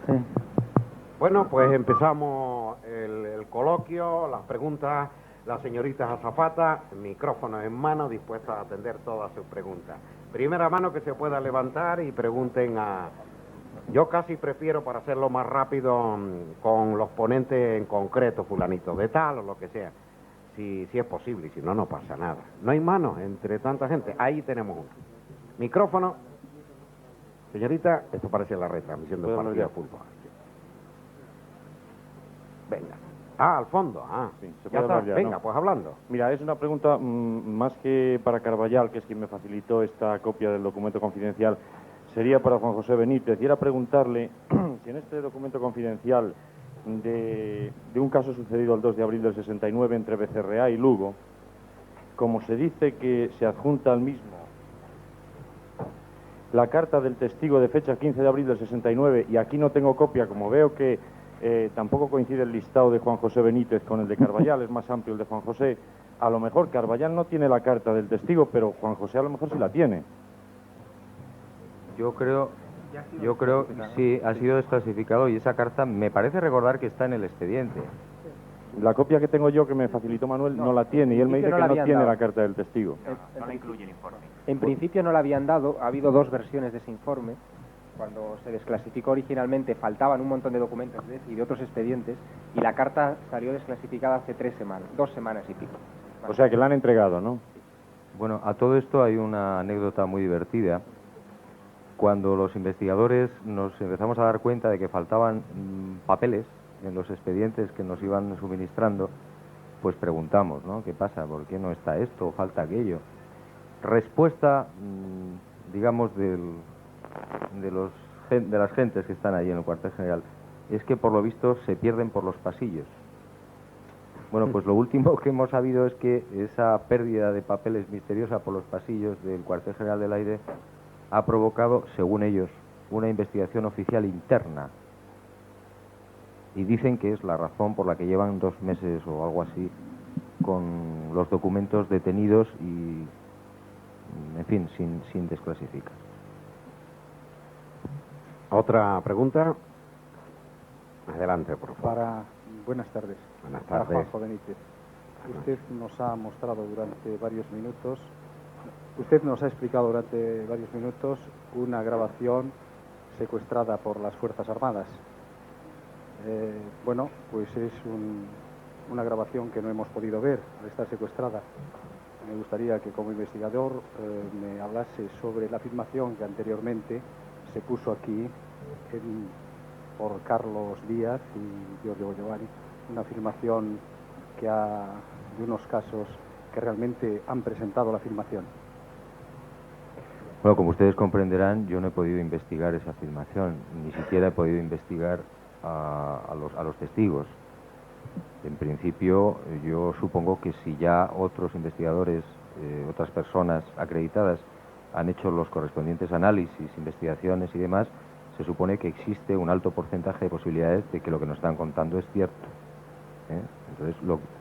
Sí. Bueno, pues empezamos el coloquio, las preguntas, las señoritas azafatas, micrófonos en mano, dispuestas a atender todas sus preguntas. Primera mano que se pueda levantar y pregunten a... Yo casi prefiero, para hacerlo más rápido, con los ponentes en concreto, fulanito de tal o lo que sea, si es posible, y si no, no pasa nada. No hay manos entre tanta gente, ahí tenemos uno. Micrófono. Señorita, esto parece la retransmisión del partido de fútbol. Venga. Al fondo. Sí, se Ya puede está. hablar ya, Venga, ¿no? pues hablando. Mira, es una pregunta más que para Carballal, que es quien me facilitó esta copia del documento confidencial, sería para Juan José Benítez. Y era preguntarle si en este documento confidencial de un caso sucedido el 2 de abril del 69 entre Becerreá y Lugo, como se dice que se adjunta al mismo la carta del testigo de fecha 15 de abril del 69, y aquí no tengo copia, como veo que tampoco coincide el listado de Juan José Benítez con el de Carballal, es más amplio el de Juan José. A lo mejor Carballal no tiene la carta del testigo, pero Juan José a lo mejor sí la tiene. Yo creo que sí, ha sido desclasificado y esa carta me parece recordar que está en el expediente. La copia que tengo yo, que me facilitó Manuel, no la tiene, y él me dice que no tiene la carta del testigo. No la incluye el informe. En principio no la habían dado, ha habido dos versiones de ese informe. Cuando se desclasificó originalmente faltaban un montón de documentos y de otros expedientes, y la carta salió desclasificada hace 3 semanas, 2 semanas y pico. O sea que la han entregado, ¿no? Bueno, a todo esto hay una anécdota muy divertida. Cuando los investigadores nos empezamos a dar cuenta de que faltaban papeles en los expedientes que nos iban suministrando, pues preguntamos, ¿no? ¿Qué pasa? ¿Por qué no está esto o falta aquello? Respuesta, digamos, de las gentes que están allí en el cuartel general, es que por lo visto se pierden por los pasillos. Bueno, pues lo último que hemos sabido es que esa pérdida de papeles misteriosa por los pasillos del cuartel general del aire ha provocado, según ellos, una investigación oficial interna. Y dicen que es la razón por la que llevan 2 meses o algo así con los documentos detenidos y, en fin, sin desclasificar. ¿Otra pregunta? Adelante, por favor. Buenas tardes. Buenas Para tardes. Juanjo Benítez. Usted nos ha mostrado durante varios minutos, usted nos ha explicado durante varios minutos una grabación secuestrada por las Fuerzas Armadas. Bueno, pues es una grabación que no hemos podido ver al estar secuestrada. Me gustaría que como investigador me hablase sobre la afirmación que anteriormente se puso aquí por Carlos Díaz y Giorgio Giovanni, una afirmación de unos casos que realmente han presentado la afirmación. Bueno, como ustedes comprenderán, yo no he podido investigar esa afirmación, ni siquiera he podido investigar a los testigos. En principio, yo supongo que si ya otros investigadores, otras personas acreditadas, han hecho los correspondientes análisis, investigaciones y demás, se supone que existe un alto porcentaje de posibilidades de que lo que nos están contando es cierto. Entonces,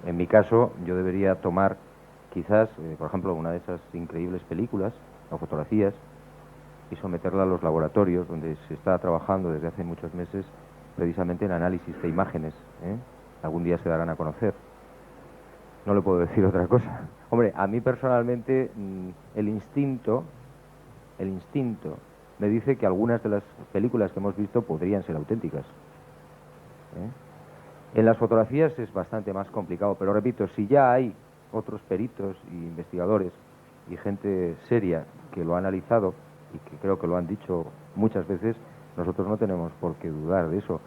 en mi caso, yo debería tomar quizás, por ejemplo, una de esas increíbles películas o fotografías y someterla a los laboratorios donde se está trabajando desde hace muchos meses precisamente en análisis de imágenes. Algún día se darán a conocer. No le puedo decir otra cosa. Hombre, a mí personalmente el instinto me dice que algunas de las películas que hemos visto podrían ser auténticas. En las fotografías es bastante más complicado, pero repito, si ya hay otros peritos y investigadores y gente seria que lo ha analizado y que creo que lo han dicho muchas veces, nosotros no tenemos por qué dudar de eso.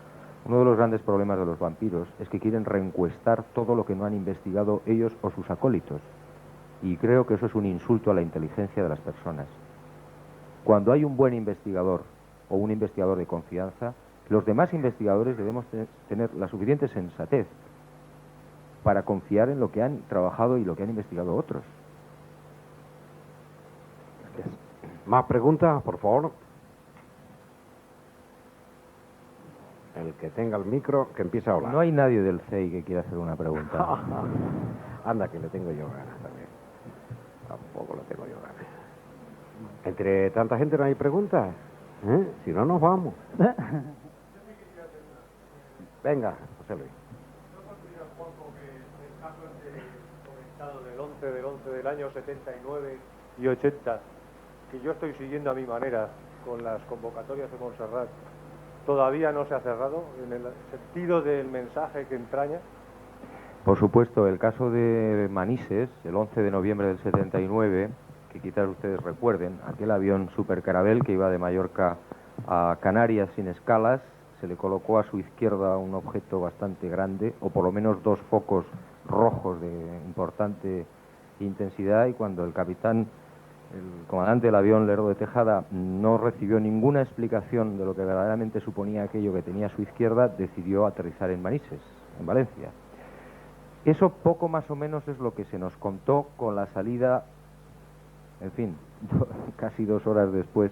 Uno de los grandes problemas de los vampiros es que quieren reencuestar todo lo que no han investigado ellos o sus acólitos. Y creo que eso es un insulto a la inteligencia de las personas. Cuando hay un buen investigador o un investigador de confianza, los demás investigadores debemos tener la suficiente sensatez para confiar en lo que han trabajado y lo que han investigado otros. Gracias. ¿Más preguntas, por favor? El que tenga el micro, que empiece a hablar. No hay nadie del CEI que quiera hacer una pregunta. Anda, que le tengo yo ganas también. Tampoco le tengo yo ganas. Entre tanta gente no hay preguntas. Si no, nos vamos. Venga, José Luis. ¿No considera, Juanjo, que el caso comentado del 11 del año 79 y 80, que yo estoy siguiendo a mi manera con las convocatorias de Montserrat, todavía no se ha cerrado en el sentido del mensaje que entraña? Por supuesto, el caso de Manises, el 11 de noviembre del 79, que quizás ustedes recuerden, aquel avión Super Carabel que iba de Mallorca a Canarias sin escalas, se le colocó a su izquierda un objeto bastante grande, o por lo menos dos focos rojos de importante intensidad, y cuando el capitán, el comandante del avión, Lerdo de Tejada, no recibió ninguna explicación de lo que verdaderamente suponía aquello que tenía a su izquierda, decidió aterrizar en Manises, en Valencia. Eso poco más o menos es lo que se nos contó con la salida, en fin, casi 2 horas después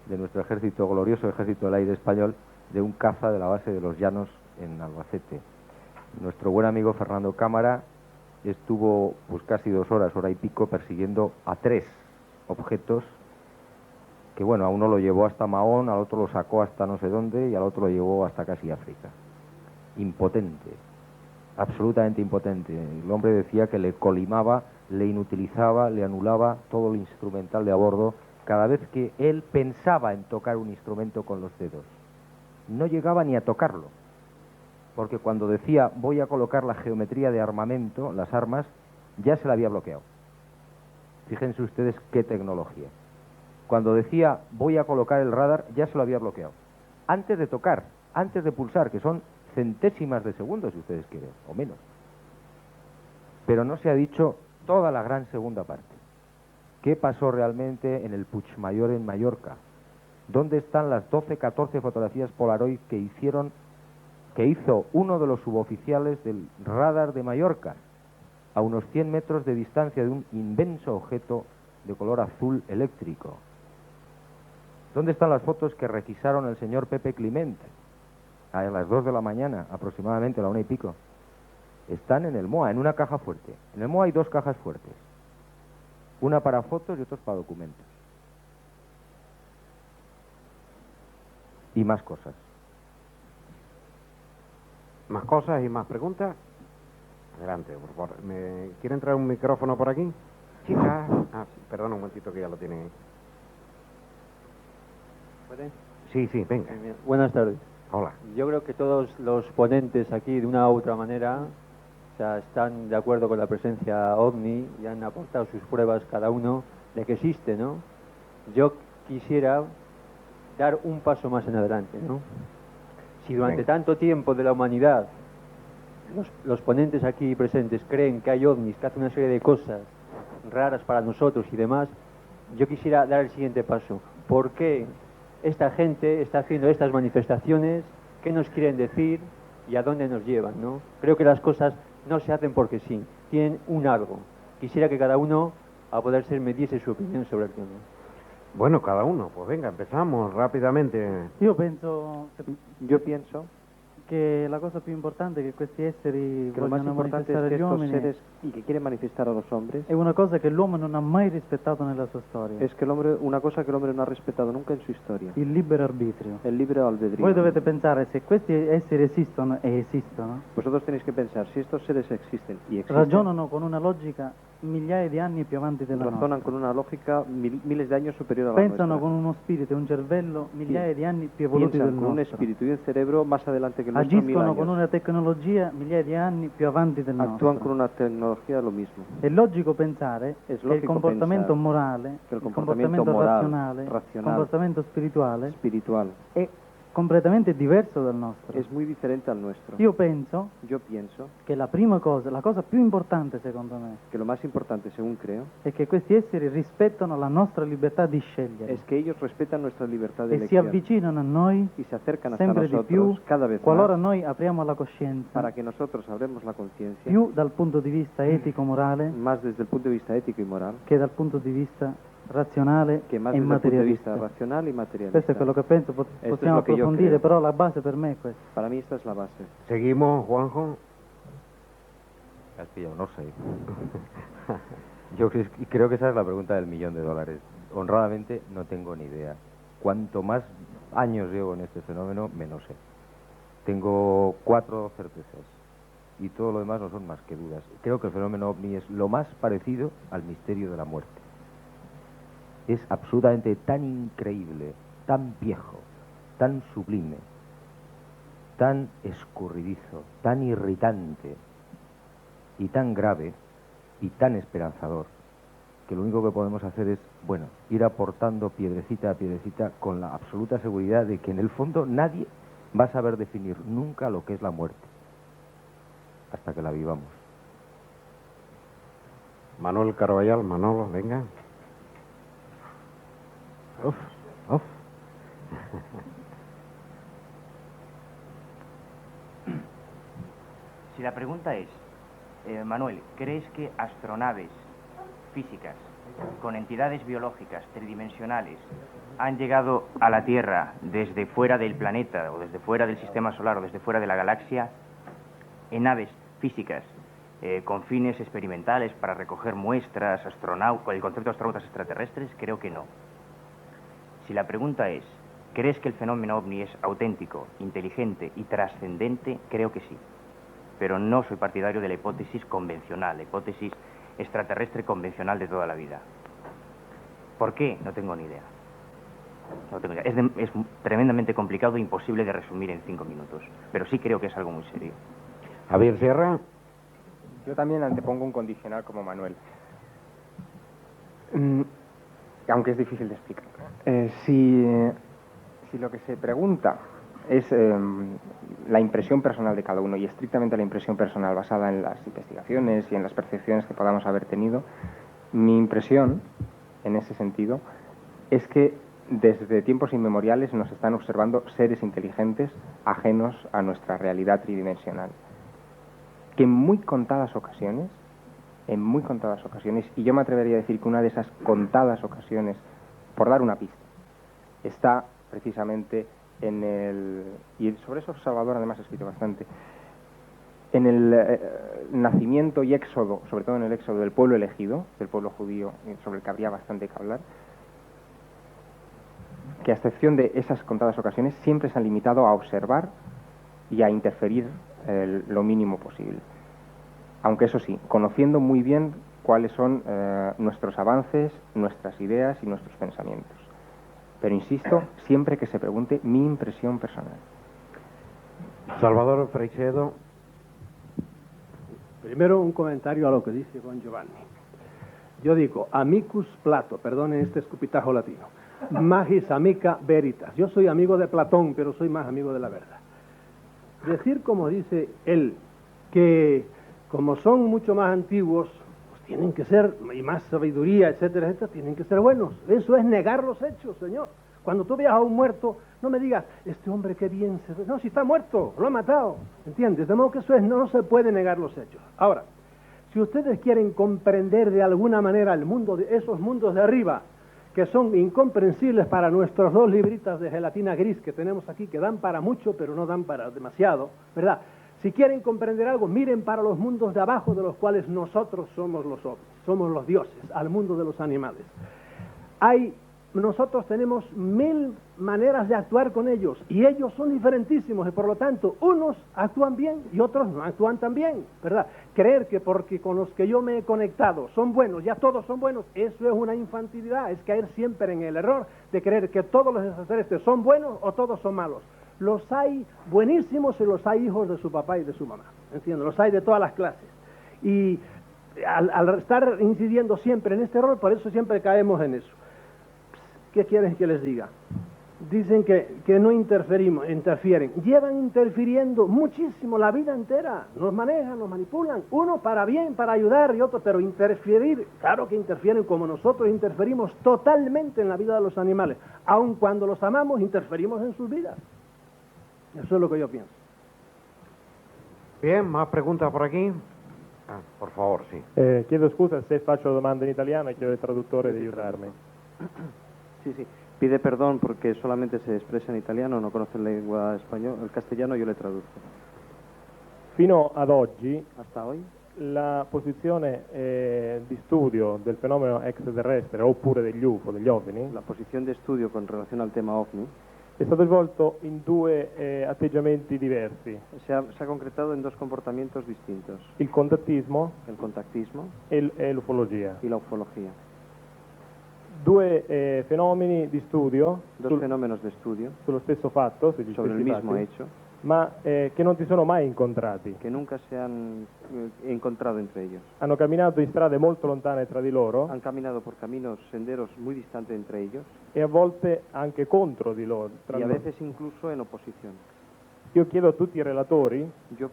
de nuestro ejército, glorioso ejército del aire español, de un caza de la base de los Llanos en Albacete. Nuestro buen amigo Fernando Cámara estuvo pues casi 2 horas, hora y pico, persiguiendo a 3 objetos que, bueno, a uno lo llevó hasta Mahón, al otro lo sacó hasta no sé dónde y al otro lo llevó hasta casi África. Impotente, absolutamente impotente. El hombre decía que le colimaba, le inutilizaba, le anulaba todo el instrumental de a bordo cada vez que él pensaba en tocar un instrumento con los dedos. No llegaba ni a tocarlo, porque cuando decía voy a colocar la geometría de armamento, las armas, ya se la había bloqueado. Fíjense ustedes qué tecnología. Cuando decía voy a colocar el radar, ya se lo había bloqueado. Antes de tocar, antes de pulsar, que son centésimas de segundo, si ustedes quieren, o menos. Pero no se ha dicho toda la gran segunda parte. ¿Qué pasó realmente en el Puigmayor en Mallorca? ¿Dónde están las 12, 14 fotografías Polaroid que hizo uno de los suboficiales del radar de Mallorca, a unos 100 metros de distancia de un inmenso objeto de color azul eléctrico? ¿Dónde están las fotos que requisaron el señor Pepe Clement a las 2 de la mañana, aproximadamente a la 1 y pico? Están en el MOA, en una caja fuerte. En el MOA hay 2 cajas fuertes, una para fotos y otra para documentos. Y más cosas. ¿Más cosas y más preguntas? Adelante, por favor. ¿Quiere entrar un micrófono por aquí? Chicas. Perdón, un momentito que ya lo tienen ahí. ¿Puede? Sí, venga. Buenas tardes. Hola. Yo creo que todos los ponentes aquí, de una u otra manera, o sea, están de acuerdo con la presencia OVNI y han aportado sus pruebas cada uno de que existe, ¿no? Yo quisiera dar un paso más en adelante, ¿no? Si durante tanto tiempo de la humanidad los ponentes aquí presentes creen que hay ovnis, que hacen una serie de cosas raras para nosotros y demás, yo quisiera dar el siguiente paso. ¿Por qué esta gente está haciendo estas manifestaciones? ¿Qué nos quieren decir y a dónde nos llevan, ¿no? Creo que las cosas no se hacen porque sí, tienen un algo. Quisiera que cada uno, a poder ser, me diese su opinión sobre el tema. Bueno, cada uno. Pues venga, empezamos rápidamente. Io pienso che la cosa più importante che questi esseri vogliono manifestare agli uomini y que quieren manifestar a los hombres è una cosa che l'uomo non ha mai rispettato nella sua storia, es que el hombre, una cosa que el hombre no ha respetado nunca en su historia, il libero arbitrio. el libre albedrío. Voi dovete pensare, se questi esseri esistono e esistono, Vosotros tenéis que pensar, si estos seres existen y existen, ragionano con una logica migliaia di anni più avanti della razonan nostra. con una lógica miles de años superior a la Pensano nuestra. con uno spirito e un cervello migliaia di anni più evoluti del Piensan con un nostro. espíritu y un cerebro más adelante que el nuestro, 1000 Agiscono con años. una tecnologia migliaia di anni più avanti del Actúan nostro. con una tecnología lo mismo. È logico pensare Es che il lógico comportamento pensar morale, que el il comportamiento comportamento moral, razionale, il racional, comportamento spirituale espiritual, è completamente diverso dal nostro. es muy diferente al nuestro. Io penso Yo pienso che la prima cosa, la cosa più importante secondo me, que lo más importante, según creo, è che questi esseri rispettano la nostra libertà di scegliere es que ellos respetan nuestra libertad de e si elección avvicinano a noi y se acercan hasta sempre di nosotros più cada vez qualora más noi apriamo la coscienza, para que nosotros abremos la conciencia più dal punto di vista etico-morale más desde el punto de vista ético y moral che dal punto di vista razionale que más e desde el punto de vista materialista. racional y materialista. Questo è quello che penso, es possiamo lo que yo approfondire, creo. però la base per me è questa. Para mí esta es la base. Seguimos, Juanjo. Has pillado, no sé. Yo creo que esa es la pregunta del $1.000.000. Honradamente no tengo ni idea. Cuanto más años llevo en este fenómeno, menos sé. tengo 4 certezas y todo lo demás no son más que dudas. Creo que el fenómeno ovni es lo más parecido al misterio de la muerte. Es absolutamente tan increíble, tan viejo, tan sublime, tan escurridizo, tan irritante y tan grave y tan esperanzador, que lo único que podemos hacer es, bueno, ir aportando piedrecita a piedrecita con la absoluta seguridad de que en el fondo nadie va a saber definir nunca lo que es la muerte, hasta que la vivamos. Manuel Carballal, Manolo, venga. Uf, uf. Si la pregunta es, Manuel, ¿crees que astronaves físicas con entidades biológicas tridimensionales han llegado a la Tierra desde fuera del planeta o desde fuera del sistema solar o desde fuera de la galaxia en naves físicas con fines experimentales para recoger muestras, con el concepto de astronautas extraterrestres? Creo que no. Si la pregunta es, ¿crees que el fenómeno ovni es auténtico, inteligente y trascendente? Creo que sí. Pero no soy partidario de la hipótesis convencional, la hipótesis extraterrestre convencional de toda la vida. ¿Por qué? No tengo ni idea. No tengo idea. Es tremendamente complicado e imposible de resumir en 5 minutos. Pero sí creo que es algo muy serio. Javier Sierra. Yo también antepongo un condicional como Manuel. Aunque es difícil de explicar. Si lo que se pregunta es la impresión personal de cada uno, y estrictamente la impresión personal basada en las investigaciones y en las percepciones que podamos haber tenido, mi impresión, en ese sentido, es que desde tiempos inmemoriales nos están observando seres inteligentes ajenos a nuestra realidad tridimensional, que en muy contadas ocasiones, y yo me atrevería a decir que una de esas contadas ocasiones, por dar una pista, está precisamente en el, y sobre eso Salvador además ha escrito bastante, en el nacimiento y éxodo, sobre todo en el éxodo del pueblo elegido, del pueblo judío, sobre el que habría bastante que hablar, que a excepción de esas contadas ocasiones siempre se han limitado a observar y a interferir lo mínimo posible. Aunque eso sí, conociendo muy bien cuáles son nuestros avances, nuestras ideas y nuestros pensamientos. Pero insisto, siempre que se pregunte mi impresión personal. Salvador Freixedo. Primero un comentario a lo que dice don Giovanni. Yo digo, amicus Plato, perdonen este escupitajo latino, magis amica veritas. Yo soy amigo de Platón, pero soy más amigo de la verdad. Decir, como dice él, que como son mucho más antiguos, pues tienen que ser, y más sabiduría, etcétera, etcétera, tienen que ser buenos. Eso es negar los hechos, señor. Cuando tú veas a un muerto, no me digas, este hombre qué bien se ve. No, si está muerto, lo ha matado, ¿entiendes? De modo que eso es, no se puede negar los hechos. Ahora, si ustedes quieren comprender de alguna manera el mundo, de esos mundos de arriba, que son incomprensibles para nuestros 2 libritas de gelatina gris que tenemos aquí, que dan para mucho, pero no dan para demasiado, ¿verdad? Si quieren comprender algo, miren para los mundos de abajo, de los cuales nosotros somos los hombres, somos los dioses, al mundo de los animales. Nosotros tenemos 1000 maneras de actuar con ellos, y ellos son diferentísimos, y por lo tanto, unos actúan bien y otros no actúan tan bien, ¿verdad? Creer que porque con los que yo me he conectado son buenos, ya todos son buenos, eso es una infantilidad, es caer siempre en el error de creer que todos los extraterrestres son buenos o todos son malos. Los hay buenísimos y los hay hijos de su papá y de su mamá, ¿entiendes? Los hay de todas las clases. Y al estar incidiendo siempre en este error, por eso siempre caemos en eso. ¿Qué quieren que les diga? Dicen que no interfieren. Llevan interfiriendo muchísimo la vida entera. Nos manejan, nos manipulan. Uno para bien, para ayudar y otro, pero interferir, claro que interfieren como nosotros interferimos totalmente en la vida de los animales. Aun cuando los amamos, interferimos en sus vidas. Eso es lo que yo pienso. Bien, más preguntas por aquí. Por favor, sì. Chiedo scusa se faccio domande in italiano e chiedo al traduttore di aiutarmi. Sí, sí. Pide perdón porque solamente se expresa en italiano, no conoce la lengua española, el castellano yo le traduzco. Fino ad oggi, hasta hoy, la posizione di studio del fenomeno extraterrestre oppure degli UFO, degli OVNI, la posición de estudio con relación al tema OVNI, è stato svolto in due atteggiamenti diversi. Se ha concretado en dos comportamientos distintos. Il contattismo El contactismo e l'ufologia. y la ufología. Due fenomeni di studio Dos fenómenos de estudio sullo stesso fatto, sugli sobre el stessi mismo fatti, hecho ma che non si sono mai incontrati. que nunca se han encontrado entre ellos. Hanno camminato in strade molto lontane tra di loro Han caminado por caminos, senderos muy distantes entre ellos e a volte anche contro di loro. tra y a loro. veces incluso en oposición. Io chiedo a tutti i relatori Yo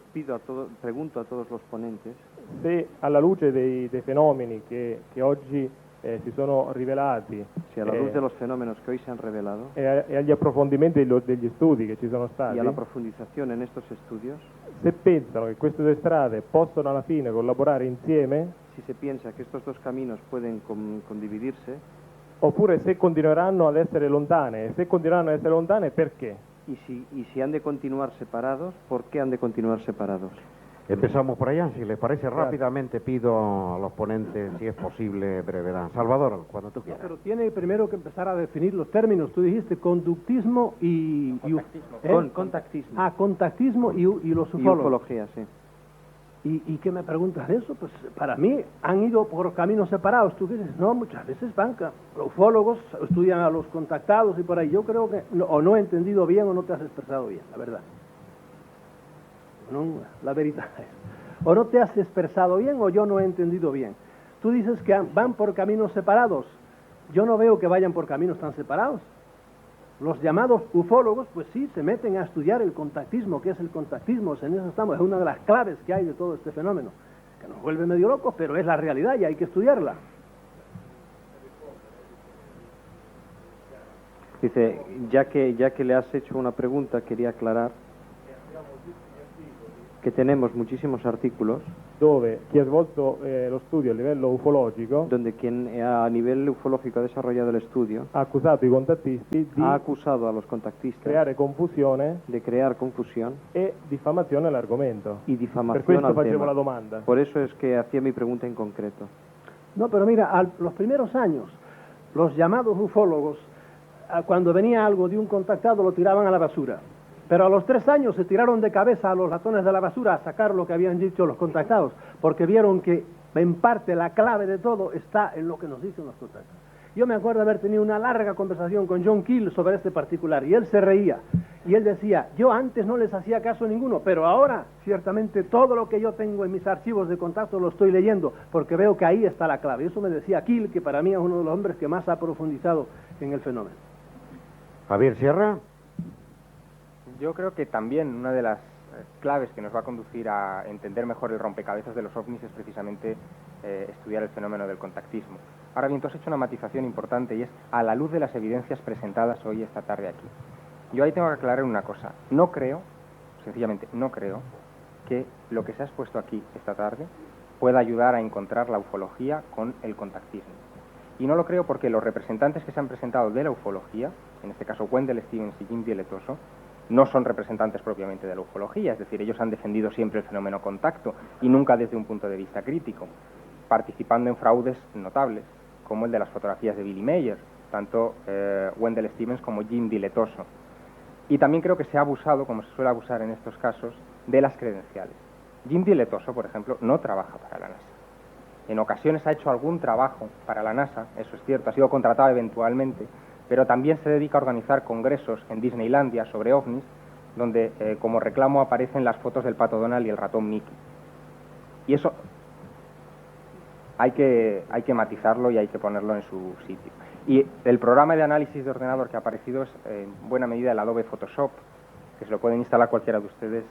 pregunto a todos los ponentes se alla luce dei fenomeni che oggi si sono rivelati si a la luz de los fenómenos que hoy se han revelado e agli approfondimenti degli studi che ci sono stati, y a la profundización en estos estudios, se pensano che queste due strade possono alla fine collaborare insieme, si se piensa que estos dos caminos pueden condividirse, oppure se continueranno ad essere lontane, e se continueranno ad essere lontane perché? y si han de continuar separados, ¿por qué han de continuar separados? Empezamos por allá, si les parece rápidamente pido a los ponentes, si es posible, brevedad. Salvador, cuando tú quieras. Pero tiene primero que empezar a definir los términos. Tú dijiste conductismo y... Contactismo. Contactismo y los Y ufólogos. ufología, sí. ¿Y qué me preguntas de eso? Pues para mí han ido por caminos separados. Tú dices, no, muchas veces van, los ufólogos estudian a los contactados y por ahí. Yo creo que o no he entendido bien o no te has expresado bien, la verdad. No, la verdad es, o no te has expresado bien o yo no he entendido bien. Tú dices que van por caminos separados. Yo no veo que vayan por caminos tan separados. Los llamados ufólogos, pues sí, se meten a estudiar el contactismo. ¿Qué es el contactismo? En eso estamos, es una de las claves que hay de todo este fenómeno, que nos vuelve medio locos, pero es la realidad y hay que estudiarla. Dice, ya que le has hecho una pregunta, quería aclarar que tenemos muchísimos artículos dove chi ha svolto lo studio a livello ufologico donde quien a nivel ufológico ha desarrollado el estudio ha accusato i contattisti di ha acusado a los contactistas creare confusione de crear confusión e diffamazione all'argomento. y difamación Per questo al facevo tema. la domanda. Por eso es que hacía mi pregunta en concreto. No, pero mira, los primeros años, los llamados ufólogos, cuando venía algo de un contactado, lo tiraban a la basura. Pero a los 3 años se tiraron de cabeza a los ratones de la basura a sacar lo que habían dicho los contactados, porque vieron que en parte la clave de todo está en lo que nos dicen los contactados. Yo me acuerdo de haber tenido una larga conversación con John Keel sobre este particular, y él se reía, y él decía, yo antes no les hacía caso a ninguno, pero ahora, ciertamente, todo lo que yo tengo en mis archivos de contacto lo estoy leyendo, porque veo que ahí está la clave. Y eso me decía Keel, que para mí es uno de los hombres que más ha profundizado en el fenómeno. Javier Sierra. Yo creo que también una de las claves que nos va a conducir a entender mejor el rompecabezas de los ovnis es precisamente estudiar el fenómeno del contactismo. Ahora bien, tú has hecho una matización importante y es a la luz de las evidencias presentadas hoy esta tarde aquí. Yo ahí tengo que aclarar una cosa. No creo, sencillamente no creo, que lo que se ha expuesto aquí esta tarde pueda ayudar a encontrar la ufología con el contactismo. Y no lo creo porque los representantes que se han presentado de la ufología, en este caso Wendell Stevens y Jim Dieletoso, no son representantes propiamente de la ufología, es decir, ellos han defendido siempre el fenómeno contacto y nunca desde un punto de vista crítico, participando en fraudes notables, como el de las fotografías de Billy Mayer, tanto Wendell Stevens como Jim Dieletoso. Y también creo que se ha abusado, como se suele abusar en estos casos, de las credenciales. Jim Dieletoso, por ejemplo, no trabaja para la NASA. En ocasiones ha hecho algún trabajo para la NASA, eso es cierto, ha sido contratado eventualmente, pero también se dedica a organizar congresos en Disneylandia sobre ovnis, donde como reclamo aparecen las fotos del pato Donald y el ratón Mickey. Y eso hay que matizarlo y hay que ponerlo en su sitio. Y el programa de análisis de ordenador que ha aparecido es en buena medida el Adobe Photoshop, que se lo pueden instalar cualquiera de ustedes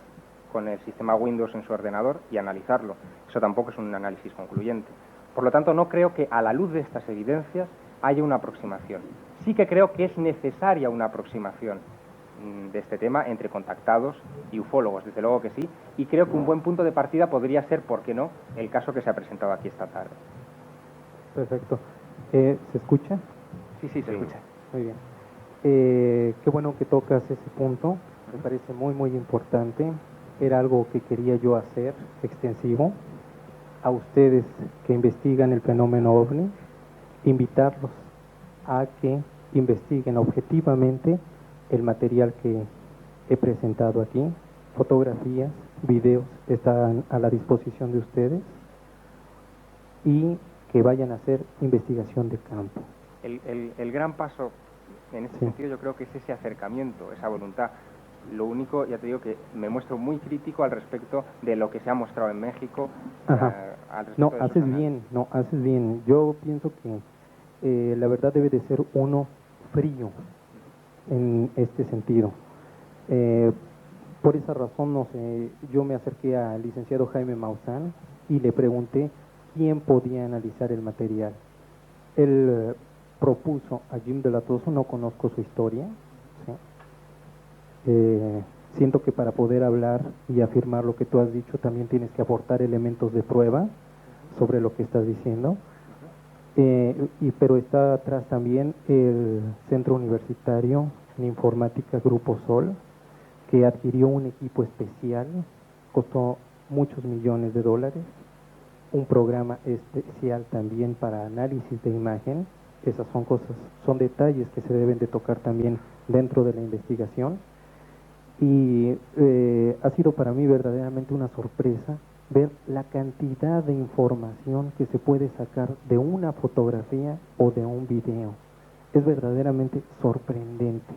con el sistema Windows en su ordenador y analizarlo. Eso tampoco es un análisis concluyente. Por lo tanto, no creo que a la luz de estas evidencias haya una aproximación. Sí que creo que es necesaria una aproximación de este tema entre contactados y ufólogos, desde luego que sí, y creo que un buen punto de partida podría ser, ¿por qué no?, el caso que se ha presentado aquí esta tarde. Perfecto. ¿Se escucha? Sí, se escucha. Muy bien. Qué bueno que tocas ese punto, me parece muy, muy importante. Era algo que quería yo hacer extensivo a ustedes que investigan el fenómeno OVNI, invitarlos a que investiguen objetivamente el material que he presentado aquí, fotografías, videos, están a la disposición de ustedes y que vayan a hacer investigación de campo. El gran paso en ese Sí. sentido yo creo que es ese acercamiento, esa voluntad. Lo único, ya te digo, que me muestro muy crítico al respecto de lo que se ha mostrado en México. Ajá. Al respecto No, de esos haces canales. bien, no, haces bien. Yo pienso que la verdad debe de ser uno frío en este sentido. Por esa razón, no sé, yo me acerqué al licenciado Jaime Maussan y le pregunté quién podía analizar el material. Él propuso a Jim de la Tosa, no conozco su historia, ¿sí? Siento que para poder hablar y afirmar lo que tú has dicho también tienes que aportar elementos de prueba sobre lo que estás diciendo. Pero está atrás también el Centro Universitario en Informática Grupo Sol, que adquirió un equipo especial, costó muchos millones de dólares, un programa especial también para análisis de imagen. Esas son cosas, son detalles que se deben de tocar también dentro de la investigación. Y ha sido para mí verdaderamente una sorpresa ver la cantidad de información que se puede sacar de una fotografía o de un video. Es verdaderamente sorprendente.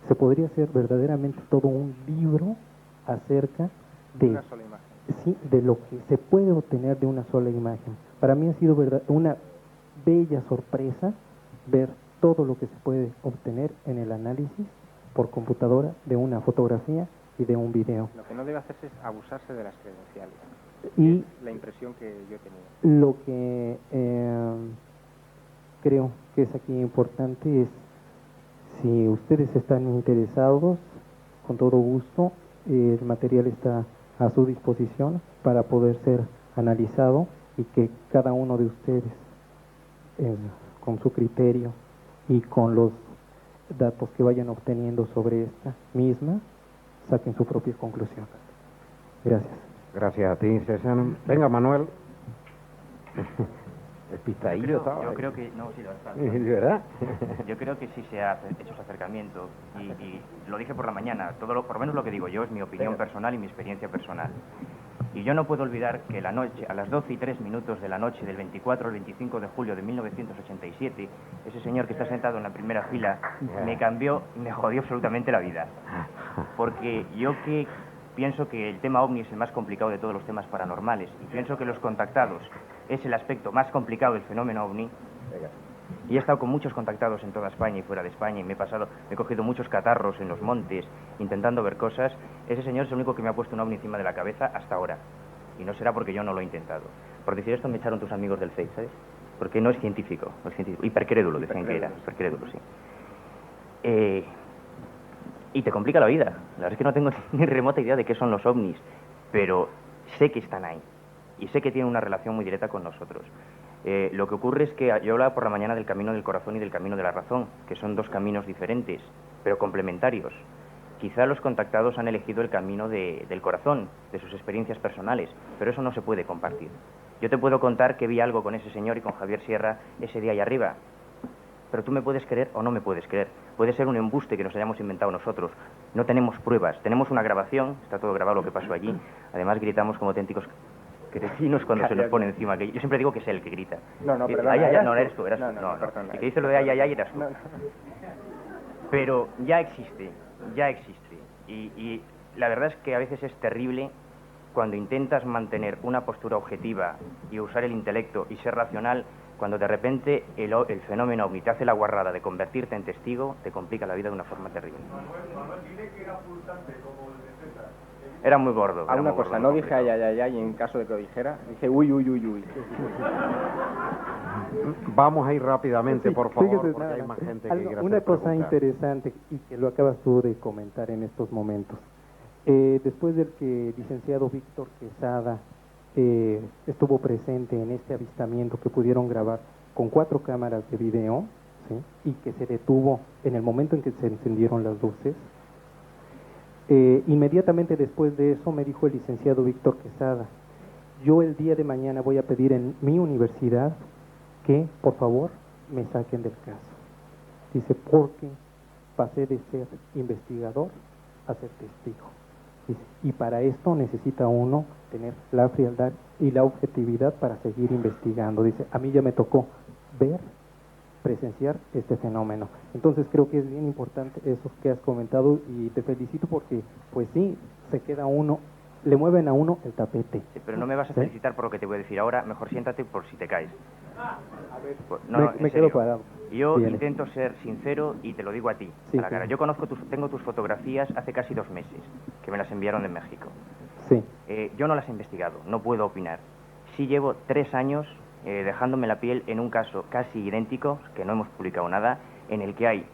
Se podría hacer verdaderamente todo un libro acerca de, Una sola imagen. sí, de lo que se puede obtener de una sola imagen. Para mí ha sido una bella sorpresa ver todo lo que se puede obtener en el análisis por computadora de una fotografía y de un video. Lo que no debe hacerse es abusarse de las credenciales. Y Es la impresión que yo he tenido. lo que creo que es aquí importante es, si ustedes están interesados, con todo gusto, el material está a su disposición para poder ser analizado y que cada uno de ustedes, con su criterio y con los datos que vayan obteniendo sobre esta misma, saquen su propia conclusión. Gracias. Gracias a ti, César. Venga, Manuel. Despistadillo estaba. Yo creo que... No, sí, lo está. ¿Verdad? Yo creo que sí se ha hecho ese acercamiento y lo dije por la mañana, por lo menos lo que digo yo es mi opinión personal y mi experiencia personal. Y yo no puedo olvidar que la noche, a las 12:03 de la noche del 24 al 25 de julio de 1987, ese señor que está sentado en la primera fila me cambió y me jodió absolutamente la vida. Porque yo que pienso que el tema OVNI es el más complicado de todos los temas paranormales y pienso que los contactados es el aspecto más complicado del fenómeno OVNI. Y he estado con muchos contactados en toda España y fuera de España y me he cogido muchos catarros en los montes intentando ver cosas. Ese señor es el único que me ha puesto un ovni encima de la cabeza hasta ahora. Y no será porque yo no lo he intentado. Por decir esto me echaron tus amigos del Face, ¿sabes? Porque no es científico, no es científico. Hipercrédulo, decían que era. Hipercrédulo, sí. Y te complica la vida. La verdad es que no tengo ni remota idea de qué son los ovnis, pero sé que están ahí. Y sé que tienen una relación muy directa con nosotros. Lo que ocurre es que yo hablaba por la mañana del camino del corazón y del camino de la razón, que son dos caminos diferentes, pero complementarios. Quizá los contactados han elegido el camino del corazón, de sus experiencias personales, pero eso no se puede compartir. Yo te puedo contar que vi algo con ese señor y con Javier Sierra ese día allá arriba, pero tú me puedes creer o no me puedes creer. Puede ser un embuste que nos hayamos inventado nosotros. No tenemos pruebas, tenemos una grabación, está todo grabado lo que pasó allí. Además gritamos como auténticos cretinos cuando se nos pone encima. Que yo siempre digo que es él el que grita. No, perdona. Ay, ay, ay, no, eres tú, eras no, tú. no, No, no, perdona. el que dice lo de ay, ay, ay, eras tú. Pero ya existe, ya existe. Y la verdad es que a veces es terrible cuando intentas mantener una postura objetiva y usar el intelecto y ser racional, cuando de repente el fenómeno OVNI te hace la guarrada de convertirte en testigo, te complica la vida de una forma terrible. Manuel, dile que era pulsante como el de César. Era muy gordo. A una cosa, no dije ay, ay, ay, ay, en caso de que lo dijera, dije uy, uy, uy, uy. Vamos a ir rápidamente, Sí, por favor, fíjese, porque hay más gente que algo, quiere una hacer cosa preguntas. interesante y que lo acabas tú de comentar en estos momentos. Después del que el licenciado Víctor Quesada estuvo presente en este avistamiento que pudieron grabar con 4 cámaras de video, ¿sí? Y que se detuvo en el momento en que se encendieron las luces, inmediatamente después de eso me dijo el licenciado Víctor Quesada: yo el día de mañana voy a pedir en mi universidad que por favor me saquen del caso. Dice, porque pasé de ser investigador a ser testigo. Dice, y para esto necesita uno tener la frialdad y la objetividad para seguir investigando. Dice, a mí ya me tocó ver, presenciar este fenómeno. Entonces creo que es bien importante eso que has comentado y te felicito porque, pues sí, se queda uno, le mueven a uno el tapete. Sí, pero no me vas a ¿Sí? felicitar por lo que te voy a decir ahora, mejor siéntate por si te caes. Me quedo parado. Yo Bien. intento ser sincero y te lo digo a ti, Sí, a la cara. sí. Yo tengo tus fotografías hace casi 2 meses, que me las enviaron de México. Sí. Yo no las he investigado, no puedo opinar. Sí llevo 3 años dejándome la piel en un caso casi idéntico, que no hemos publicado nada, en el que hay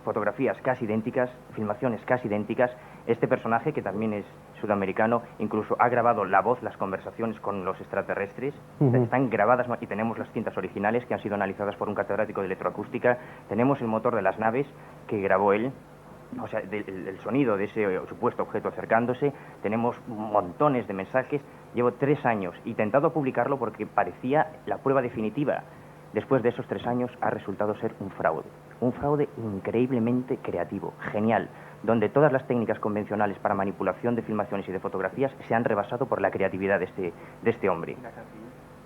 fotografías casi idénticas, filmaciones casi idénticas. Este personaje, que también es sudamericano, incluso ha grabado la voz, las conversaciones con los extraterrestres. Están grabadas y tenemos las cintas originales que han sido analizadas por un catedrático de electroacústica. Tenemos el motor de las naves que grabó él. O sea, el sonido de ese supuesto objeto acercándose. Tenemos montones de mensajes. Llevo 3 años intentado publicarlo porque parecía la prueba definitiva. Después de esos 3 años ha resultado ser un fraude increíblemente creativo, genial, donde todas las técnicas convencionales para manipulación de filmaciones y de fotografías se han rebasado por la creatividad de este hombre.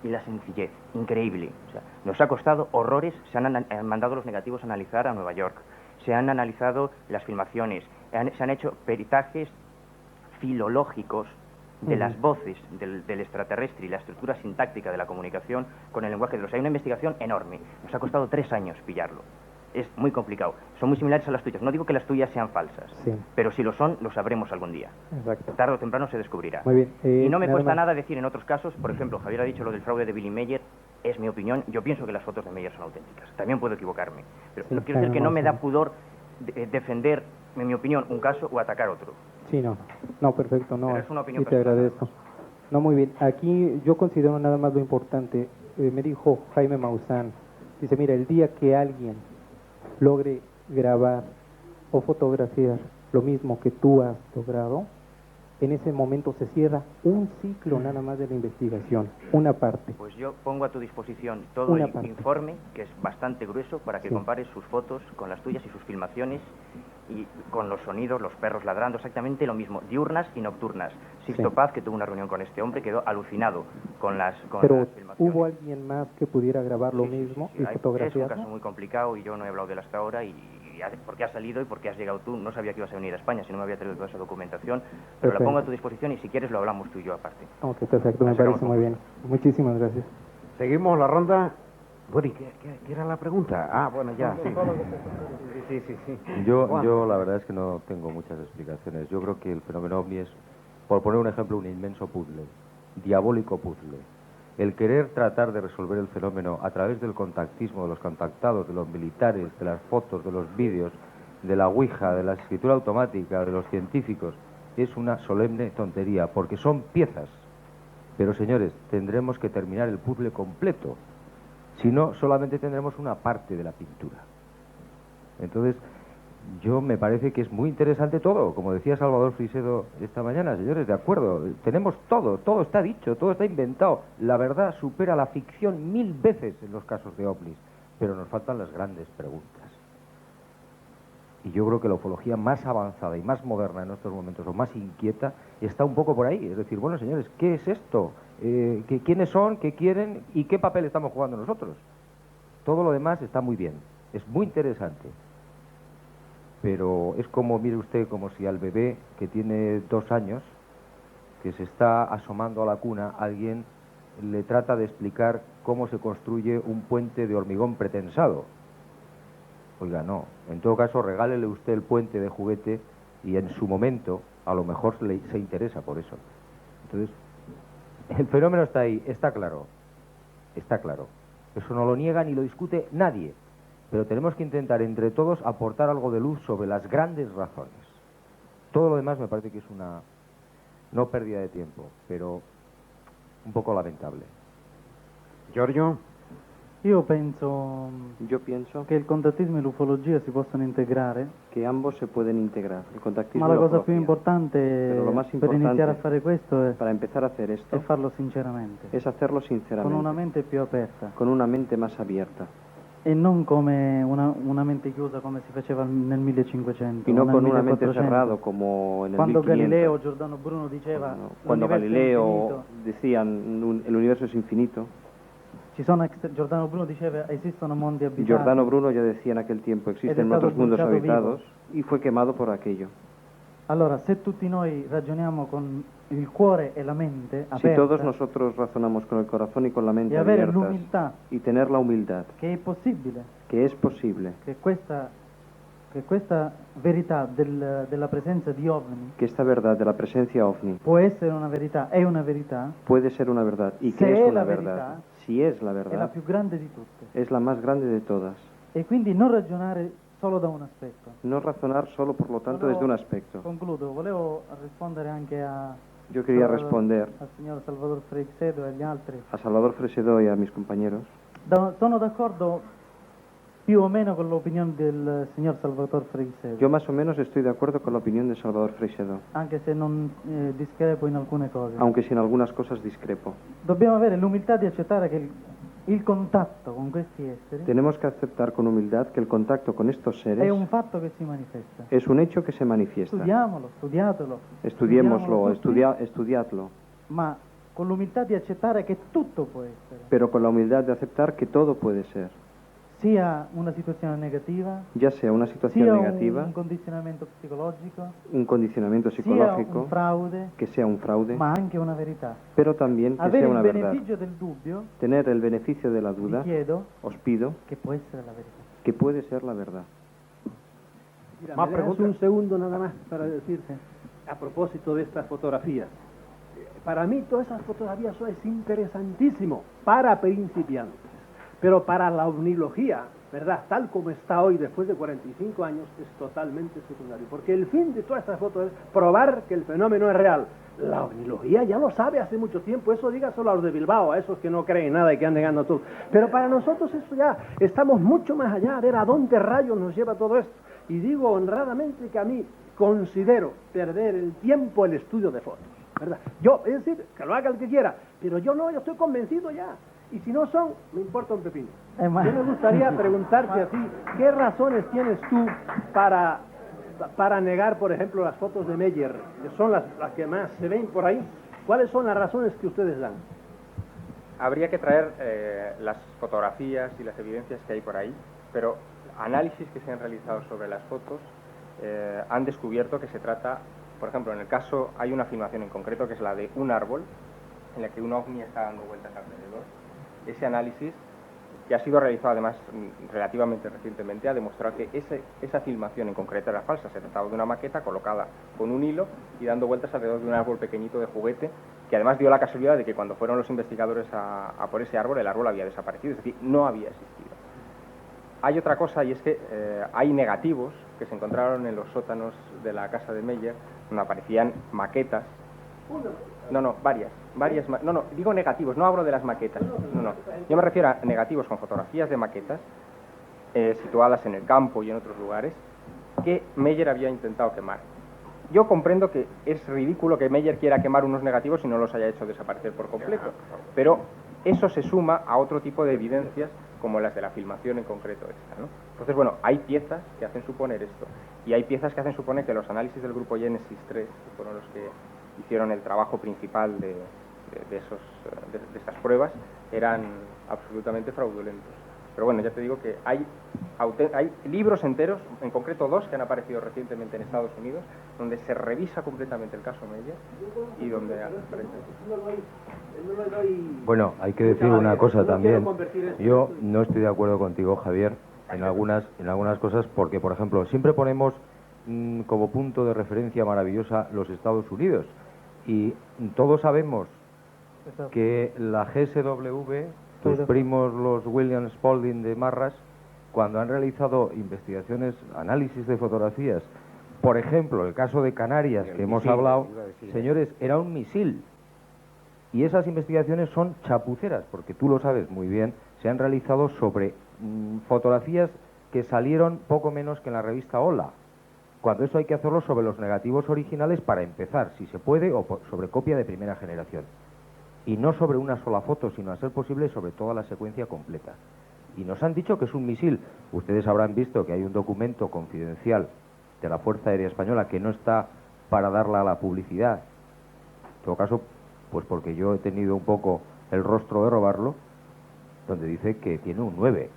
Y la sencillez, increíble. O sea, nos ha costado horrores. Se han mandado los negativos a analizar a Nueva York. Se han analizado las filmaciones. Se han hecho peritajes filológicos de las voces del extraterrestre y la estructura sintáctica de la comunicación con el lenguaje de los. Hay una investigación enorme. Nos ha costado 3 años pillarlo. Es muy complicado. Son muy similares a las tuyas. No digo que las tuyas sean falsas, Sí. pero si lo son, lo sabremos algún día. Exacto. Tarde o temprano se descubrirá. Muy bien. Y no me cuesta más. nada decir en otros casos, por ejemplo, Javier ha dicho lo del fraude de Billy Meyer, es mi opinión, yo pienso que las fotos de Meyer son auténticas. También puedo equivocarme. Pero Sí, no quiero decir que no me da sí. pudor defender, en mi opinión, un caso o atacar otro. Sí, no, perfecto, no. Pero es una opinión y te personal, agradezco. No, muy bien. Aquí yo considero nada más lo importante. Me dijo Jaime Maussan, dice, mira, el día que alguien logre grabar o fotografiar lo mismo que tú has logrado, en ese momento se cierra un ciclo nada más de la investigación, una parte. Pues yo pongo a tu disposición todo Una el parte. informe, que es bastante grueso, para que Sí. compares sus fotos con las tuyas y sus filmaciones, y con los sonidos, los perros ladrando, exactamente lo mismo, diurnas y nocturnas. Sixto Sí. Paz, que tuvo una reunión con este hombre, quedó alucinado con las Pero filmaciones. ¿hubo alguien más que pudiera grabar lo Sí, mismo y es un fotografiarlo? caso muy complicado y yo no he hablado de él hasta ahora y por qué has salido y por qué has llegado tú. No sabía que ibas a venir a España, si no me había traído toda esa documentación, pero la Perfecto. pongo a tu disposición y si quieres lo hablamos tú y yo aparte. Ok, perfecto, me Será parece un muy bien. Muchísimas gracias. Seguimos la ronda. Bueno, ¿y qué era la pregunta? Ah, bueno, ya, sí. Sí. Juan. Yo la verdad es que no tengo muchas explicaciones. Yo creo que el fenómeno ovni es, por poner un ejemplo, un inmenso puzzle, diabólico puzzle. El querer tratar de resolver el fenómeno a través del contactismo de los contactados, de los militares, de las fotos, de los vídeos, de la ouija, de la escritura automática, de los científicos, es una solemne tontería, porque son piezas. Pero señores, tendremos que terminar el puzzle completo. Si no, solamente tendremos una parte de la pintura. Entonces, yo me parece que es muy interesante todo, como decía Salvador Frisedo esta mañana, señores, de acuerdo, tenemos todo está dicho, todo está inventado. La verdad supera la ficción 1000 veces en los casos de ovnis, pero nos faltan las grandes preguntas. Y yo creo que la ufología más avanzada y más moderna en estos momentos, o más inquieta, está un poco por ahí. Es decir, bueno, señores, ¿qué es esto? ¿Quiénes son? ¿Qué quieren? ¿Y qué papel estamos jugando nosotros? Todo lo demás está muy bien, es muy interesante. Pero es como, mire usted, como si al bebé que tiene 2 años, que se está asomando a la cuna, alguien le trata de explicar cómo se construye un puente de hormigón pretensado. Oiga, no. En todo caso, regálele usted el puente de juguete y en su momento, a lo mejor se interesa por eso. Entonces, el fenómeno está ahí, está claro. Está claro. Eso no lo niega ni lo discute nadie. Pero tenemos que intentar entre todos aportar algo de luz sobre las grandes razones. Todo lo demás me parece que es una, no pérdida de tiempo, pero un poco lamentable. Giorgio? Io penso che il contattismo e l'ufologia si possano integrare, que ambos se pueden integrar, el contactismo ma la y la cosa più ufología. importante Pero lo más per importante iniziare a fare questo è, para empezar a hacer esto farlo sinceramente, es hacerlo con sinceramente, una mente più aperta. con una mente más abierta. E non come una mente chiusa come si faceva nel 1500. Y no nel con una mente 1400. cerrado como en el Quando 1500. Galileo Giordano Bruno diceva Cuando l'universo è Galileo infinito, decían el universo es infinito, Giordano Bruno diceva esistono mondi abitati. Giordano Bruno ya decía en aquel tiempo existen stato otros mundos bruciato habitados y fue quemado por aquello. Allora, se tutti noi ragioniamo con il cuore e la mente Si aperta todos nosotros razonamos con el corazón y con la mente e avere abiertas l'umiltà y tener la humildad, che è possibile, que es posible, che questa verità della presenza di ovni que esta verdad de la presencia ovni può essere una verità, è una verità, puede ser una verdad y Se que es è una la verdad, verità, si es la è la verdad, più grande di tutte. es la más grande de todas. E quindi non ragionare solo da un aspetto. No razonar solo, por lo tanto, desde un aspecto. Concludo, volevo rispondere anche Yo quería responder al signor Salvador Freixedo e agli altri. a Salvador Fresedo y a mis compañeros. Sono d'accordo più o meno con l'opinione del signor Salvador Freixedo, Yo más o menos estoy de acuerdo con la opinión de Salvador Fresedo, anche se non discrepo in alcune cose. aunque si en algunas cosas discrepo. Dobbiamo avere l'umiltà di accettare che il contatto con questi esseri Tenemos que aceptar con humildad que el contacto con estos è seres un fatto che si manifesta. es un hecho que se manifiesta. Studiamolo, studiatelo. Estudiémoslo, studiamolo tutti, estudiadlo, ma con l'umiltà di accettare che tutto può essere, pero con la humildad de aceptar que todo puede ser, sia una situazione negativa, ya sea una situación sia negativa, un condizionamento psicologico, un condicionamiento sia psicológico, un fraude, que sea un fraude, ma anche una verità. pero también que Avere sea il una verdad. beneficio del dubbio, Tener el beneficio de la vi duda, chiedo, os pido che può essere la verità. que puede ser la verdad. Mira, Más me dejas preguntas. un segundo nada más para decirte, a propósito de estas fotografías. Para mí todas esas fotografías eso es interesantísimo para principiantes, pero para la ovnilogía, ¿verdad? Tal como está hoy, después de 45 años, es totalmente secundario, porque el fin de todas estas fotos es probar que el fenómeno es real. La ovnilogía ya lo sabe hace mucho tiempo, eso dígaselo a los de Bilbao, a esos que no creen nada y que han negando todo. Pero para nosotros eso ya, estamos mucho más allá, a ver a dónde rayos nos lleva todo esto. Y digo honradamente que a mí considero perder el tiempo el estudio de fotos, ¿verdad? Yo, es decir, que lo haga el que quiera, pero yo no, yo estoy convencido ya. Y si no son, me importa un pepino. Yo me gustaría preguntarte a ti, ¿qué razones tienes tú para negar, por ejemplo, las fotos de Meyer, que son las que más se ven por ahí? ¿Cuáles son las razones que ustedes dan? Habría que traer las fotografías y las evidencias que hay por ahí, pero análisis que se han realizado sobre las fotos han descubierto que se trata, por ejemplo, en el caso, hay una filmación en concreto que es la de un árbol, en la que un ovni está dando vueltas alrededor. Ese análisis, que ha sido realizado además relativamente recientemente, ha demostrado que esa filmación en concreto era falsa. Se trataba de una maqueta colocada con un hilo y dando vueltas alrededor de un árbol pequeñito de juguete, que además dio la casualidad de que cuando fueron los investigadores a por ese árbol, el árbol había desaparecido, es decir, no había existido. Hay otra cosa, y es que hay negativos que se encontraron en los sótanos de la casa de Meyer, donde aparecían maquetas. Digo negativos, no hablo de las maquetas, yo me refiero a negativos con fotografías de maquetas situadas en el campo y en otros lugares que Meyer había intentado quemar. Yo comprendo que es ridículo que Meyer quiera quemar unos negativos y no los haya hecho desaparecer por completo, pero eso se suma a otro tipo de evidencias como las de la filmación en concreto esta, ¿no? Entonces, bueno, hay piezas que hacen suponer esto, y hay piezas que hacen suponer que los análisis del grupo Génesis 3, que fueron los que hicieron el trabajo principal de estas pruebas, eran absolutamente fraudulentos. Pero bueno, ya te digo que hay libros enteros, en concreto 2 que han aparecido recientemente en Estados Unidos, donde se revisa completamente el caso Meyer y donde aparece. Bueno, hay que decir una cosa también. Yo no estoy de acuerdo contigo, Javier, en algunas cosas, porque, por ejemplo, siempre ponemos como punto de referencia maravillosa los Estados Unidos. Y todos sabemos que la GSW, tus primos los William Spalding de Marras, cuando han realizado investigaciones, análisis de fotografías, por ejemplo, el caso de Canarias que hemos hablado, señores, era un misil. Y esas investigaciones son chapuceras, porque tú lo sabes muy bien, se han realizado sobre fotografías que salieron poco menos que en la revista Hola, cuando eso hay que hacerlo sobre los negativos originales para empezar, si se puede, o sobre copia de primera generación. Y no sobre una sola foto, sino a ser posible sobre toda la secuencia completa. y nos han dicho que es un misil. Ustedes habrán visto que hay un documento confidencial de la Fuerza Aérea Española que no está para darla a la publicidad. En todo caso, pues porque yo he tenido un poco el rostro de robarlo, donde dice que tiene un 9.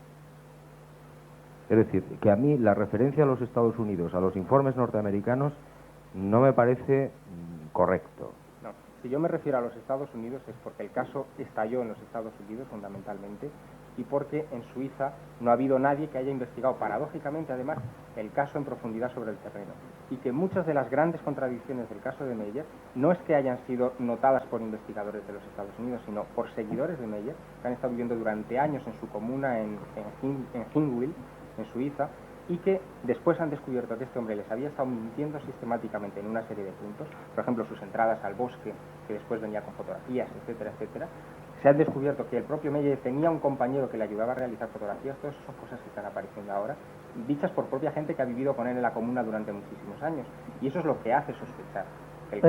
Es decir, que a mí la referencia a los Estados Unidos, a los informes norteamericanos, no me parece correcto. No, si yo me refiero a los Estados Unidos es porque el caso estalló en los Estados Unidos fundamentalmente y porque en Suiza no ha habido nadie que haya investigado, paradójicamente además, el caso en profundidad sobre el terreno. Y que muchas de las grandes contradicciones del caso de Meyer no es que hayan sido notadas por investigadores de los Estados Unidos, sino por seguidores de Meyer, que han estado viviendo durante años en su comuna en Hinwil, en Suiza, y que después han descubierto que este hombre les había estado mintiendo sistemáticamente en una serie de puntos, por ejemplo, sus entradas al bosque, que después venía con fotografías, etcétera, etcétera. Se han descubierto que el propio Meyer tenía un compañero que le ayudaba a realizar fotografías. Todas esas son cosas que están apareciendo ahora, dichas por propia gente que ha vivido con él en la comuna durante muchísimos años, y eso es lo que hace sospechar.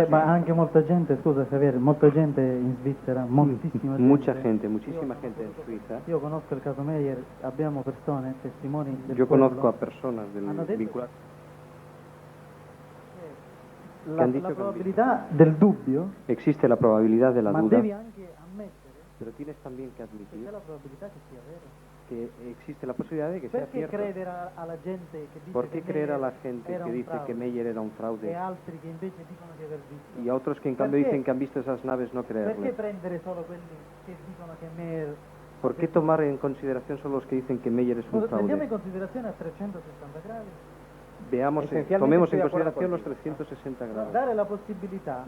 Ma anche molta gente, scusa Javier, molta gente in Svizzera, moltissima gente. Muchísima gente en Suiza. Io conosco il caso Meyer, abbiamo persone, testimoni del Yo pueblo. conozco a personas Hanno detto vinculadas. la probabilità del dubbio, Existe la probabilidad de la ma duda, devi anche ammettere pero tienes también que che admitir c'è la probabilità che sia vero. que existe la posibilidad de que sea Perché cierto. credere alla gente che dice ¿Por qué che creer a Meyer la gente era que un dice fraude que Meyer era un e fraude altri che invece dicono di aver visto? y a otros que en cambio Perché? dicen que han visto esas naves no Perché creerle? prendere solo quelli che dicono che Meyer... ¿Por qué tomar en consideración solo los que dicen que Meyer es un Prendiamo in fraude? considerazione a 360 gradi. Veamos, Esencialmente tomemos estoy en de acuerdo consideración los contigo. 360 grados. Dare la possibilità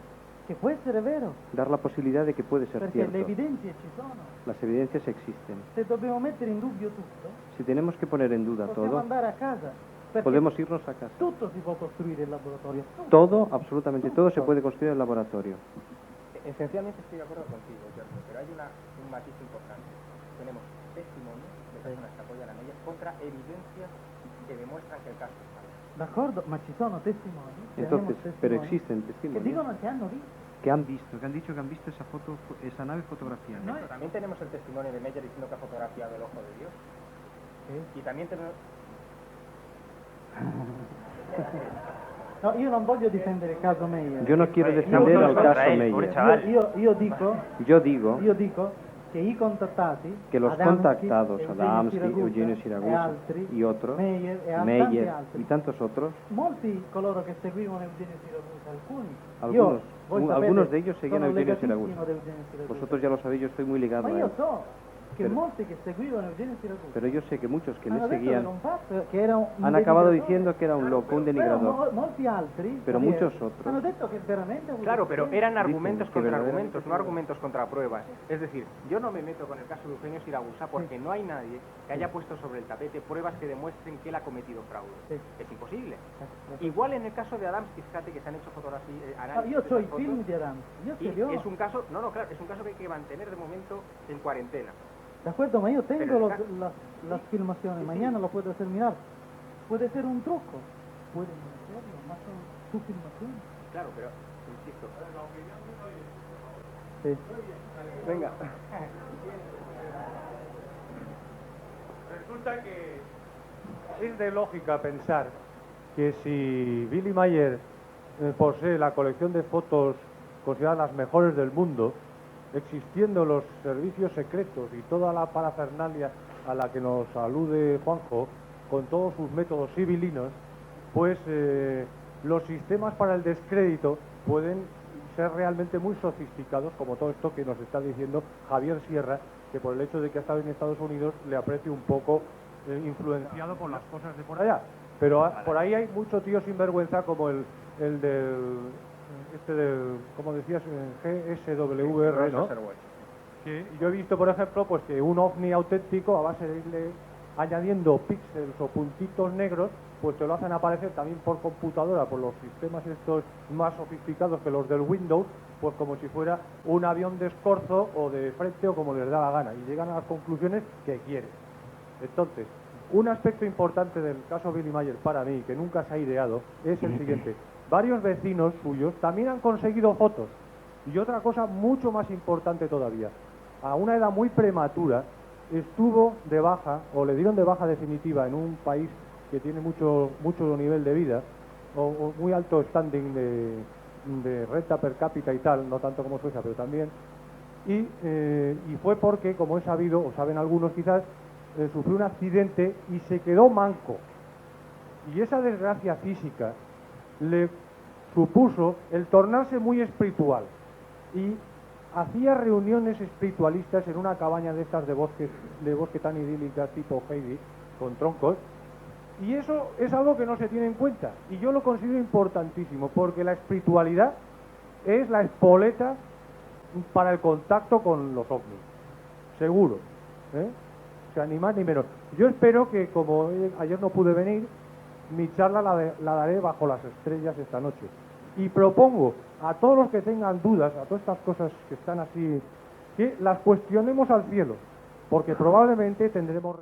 che può essere vero, Dar la posibilidad de que puede ser perché le cierto. evidenze ci sono. Las evidencias existen. Se dobbiamo mettere in dubbio tutto, Si tenemos que poner en duda possiamo todo, andare a casa. Perché podemos irnos a casa. tutto si può costruire in laboratorio. Todo, absolutamente todo, se puede construir en el laboratorio. Esencialmente estoy de acuerdo contigo, Giorgio, pero hay un matiz importante. Tenemos testimonios de personas que apoyan a Meyer contra evidencias que demuestran que el caso es falso. D'accordo, ma ci sono testimoni, Entonces, tenemos pero testimoni existen che testimonios dicono che hanno visto. que han visto, que han dicho que han visto esa foto, esa nave fotografiada. Pero también tenemos el testimonio de Meyer diciendo que ha fotografiado el ojo de Dios. Y también tenemos... No, io non voglio difendere il caso Meyer. Yo no quiero defender al caso Meyer. Io dico Yo digo che i contattati, que los Adamski, contactados, Eugenio Adamski, Siragusa, Eugenio e Siragusa altri, y otros, Meyer e Meyer tanti altri, y tantos otros, molti coloro che seguivano Eugenio Siragusa, alcuni, algunos de ellos seguían a sono Eugenio legatissimo Siragusa. ad Eugenio Siragusa. Vosotros ya lo sabéis, yo estoy muy ligado Ma a io él. so che Pero- molti che seguivano Eugenio Siragusa Pero yo sé que muchos que hanno le detto che seguían era un pazzo, che era un han acabado denigratore. diciendo que era un loco, un Però denigrador. molti altri, Pero Javier, muchos otros. hanno detto che veramente ha avuto Claro, pero successo. eran argumentos que contra verdaderamente argumentos, no argumentos contra pruebas. Es decir, yo no me meto con el caso de Eugenio Siragusa porque no hay nadie que haya puesto sobre el tapete pruebas que demuestren que él ha cometido fraude. Sí. Es imposible. Igual en el caso de Adamski, fíjate que se han hecho fotografías, Ah, io ho i film di Adams, io ce y li ho. es un caso, no, claro, es un caso que hay que mantener de momento en cuarentena. D'accordo, ma io tengo Pero las filmaciones, mañana lo puedo hacer mirar. Puede ser un truco, puede no serlo, ma son sus filmaciones. Claro, pero, insisto. Sí. Venga. Resulta que es de lógica pensar que si Billy Mayer posee la colección de fotos consideradas las mejores del mundo, existiendo los servicios secretos y toda la parafernalia a la que nos alude Juanjo, con todos sus métodos civilinos, pues los sistemas para el descrédito pueden ser realmente muy sofisticados, como todo esto que nos está diciendo Javier Sierra, que por el hecho de que ha estado en Estados Unidos le aprecio un poco influenciado por las cosas de por allá. Pero por ahí hay mucho tío sinvergüenza como el del... como decías, GSWR, ¿no? Que yo he visto, por ejemplo, pues que un ovni auténtico, a base de irle añadiendo píxeles o puntitos negros, pues te lo hacen aparecer también por computadora, por los sistemas estos más sofisticados que los del Windows, pues como si fuera un avión de escorzo o de frente o como les da la gana, y llegan a las conclusiones que quieren. Entonces, un aspecto importante del caso Billy Mayer para mí, que nunca se ha ideado, es el siguiente. Varios vecinos suyos también han conseguido fotos. Y otra cosa mucho más importante todavía. A una edad muy prematura, estuvo de baja, o le dieron de baja definitiva en un país que tiene mucho nivel de vida, o muy alto standing de renta per cápita y tal, no tanto como Suecia, pero también, y fue porque, como he sabido, o saben algunos quizás, sufrió un accidente y se quedó manco. Y esa desgracia física le supuso el tornarse muy espiritual. Y hacía reuniones espiritualistas en una cabaña de estas de bosque tan idílicas tipo Heidi, con troncos. Y eso es algo que no se tiene en cuenta. Y yo lo considero importantísimo, porque la espiritualidad es la espoleta para el contacto con los ovnis. Seguro. O sea, ni más ni menos. Yo espero que, como ayer no pude venir, mi charla la daré bajo las estrellas esta noche. Y propongo a todos los que tengan dudas, a todas estas cosas que están así, que las cuestionemos al cielo, porque probablemente tendremos